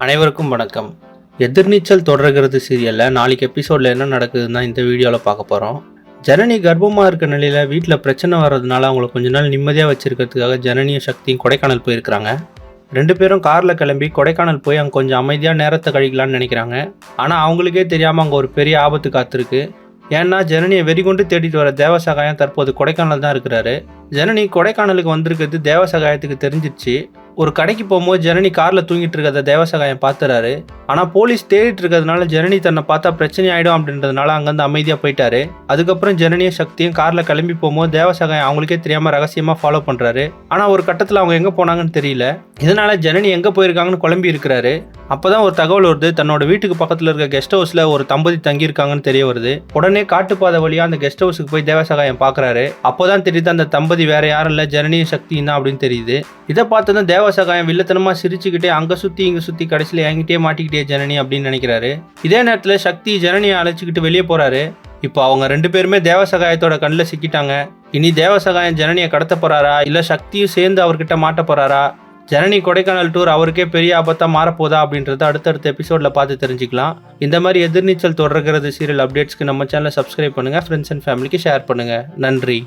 அனைவருக்கும் வணக்கம். எதிர்நீச்சல் தொடர்கிறது சீரியலில் நாளைக்கு எபிசோடில் என்ன நடக்குதுன்னு இந்த வீடியோவில் பார்க்க போகிறோம். ஜனனி கர்ப்பமாக இருக்க நிலையில் வீட்டில் பிரச்சனை வர்றதுனால அவங்கள கொஞ்ச நாள் நிம்மதியாக வச்சுருக்கிறதுக்காக ஜனனியும் சக்தியும் கொடைக்கானல் போயிருக்கிறாங்க. 2 பேரும் காரில் கிளம்பி கொடைக்கானல் போய் அங்கே கொஞ்சம் அமைதியாக நேரத்தை கழிக்கலான்னு நினைக்கிறாங்க. ஆனால் அவங்களுக்கே தெரியாமல் அங்கே ஒரு பெரிய ஆபத்து காத்திருக்கு. ஏன்னா ஜனனியை வெறிகொண்டு தேடிட்டு வர தேவசகாயம் தற்போது கொடைக்கானல் தான் இருக்கிறாரு. ஜனனி கொடைக்கானலுக்கு வந்திருக்கிறது தேவசகாயத்துக்கு தெரிஞ்சிருச்சு. ஒரு கடைக்கு போகும்போது ஜனனி காரில் தூங்கிட்டு இருக்கிறத தேவசகாயம் பார்த்துறாரு. ஆனால் போலீஸ் தேடிட்டு இருக்கிறதுனால ஜனனி தன்னை பார்த்தா பிரச்சனை ஆகிடும் அப்படின்றதுனால அங்கேருந்து அமைதியாக போயிட்டாரு. அதுக்கப்புறம் ஜனனியும் சக்தியும் காரில் கிளம்பி போகும்போது தேவசகாயம் அவங்களுக்கே தெரியாமல் ரகசியமாக ஃபாலோ பண்ணுறாரு. ஆனால் ஒரு கட்டத்தில் அவங்க எங்கே போனாங்கன்னு தெரியல. இதனால ஜனனி எங்கே போயிருக்காங்கன்னு குழம்பி இருக்கிறாரு. அப்போதான் ஒரு தகவல் வருது, தன்னோட வீட்டுக்கு பக்கத்தில் இருக்க கெஸ்ட் ஹவுஸில் ஒரு தம்பதி தங்கியிருக்காங்கன்னு தெரிய வருது. உடனே காட்டுப்பாதை வழியாக அந்த கெஸ்ட் ஹவுஸுக்கு போய் தேவசகாயம் பார்க்குறாரு. அப்போதான் தெரியுது அந்த தம்பதி வேற யாரும் இல்லை, ஜனனியும் சக்தியும் தான் அப்படின்னு தெரியுது. இதை பார்த்து தான் தேவசகாயம் வில்லத்தனமா சிரிச்சுக்கிட்டே அங்கே சுற்றி இங்கே சுற்றி கடைசியில் என்கிட்டே மாட்டிக்கிட்டே ஜனனி அப்படின்னு நினைக்கிறாரு. இதே நேரத்தில் சக்தி ஜனனியை அழைச்சிக்கிட்டு வெளியே போறாரு. இப்போ அவங்க 2 பேருமே தேவசகாயத்தோட கண்ணில் சிக்கிட்டாங்க. இனி தேவசகாயம் ஜனனியை கடத்த போறாரா இல்லை சக்தியும் சேர்ந்து அவர்கிட்ட மாட்ட போறாரா? ஜனனி கொடைக்கானல் டூர் அவருக்கே பெரிய ஆபத்தாக மாறப்போதா அப்படின்றத அடுத்தடுத்த எபிசோடில் பார்த்து தெரிஞ்சுக்கலாம். இந்த மாதிரி எதிர்நீச்சல் தொடர்கிறது சீரியல் அப்டேட்ஸ்க்கு நம்ம சேனலை சப்ஸ்கிரைப் பண்ணுங்கள், ஃப்ரெண்ட்ஸ் அண்ட் ஃபேமிலிக்கு ஷேர் பண்ணுங்கள். நன்றி.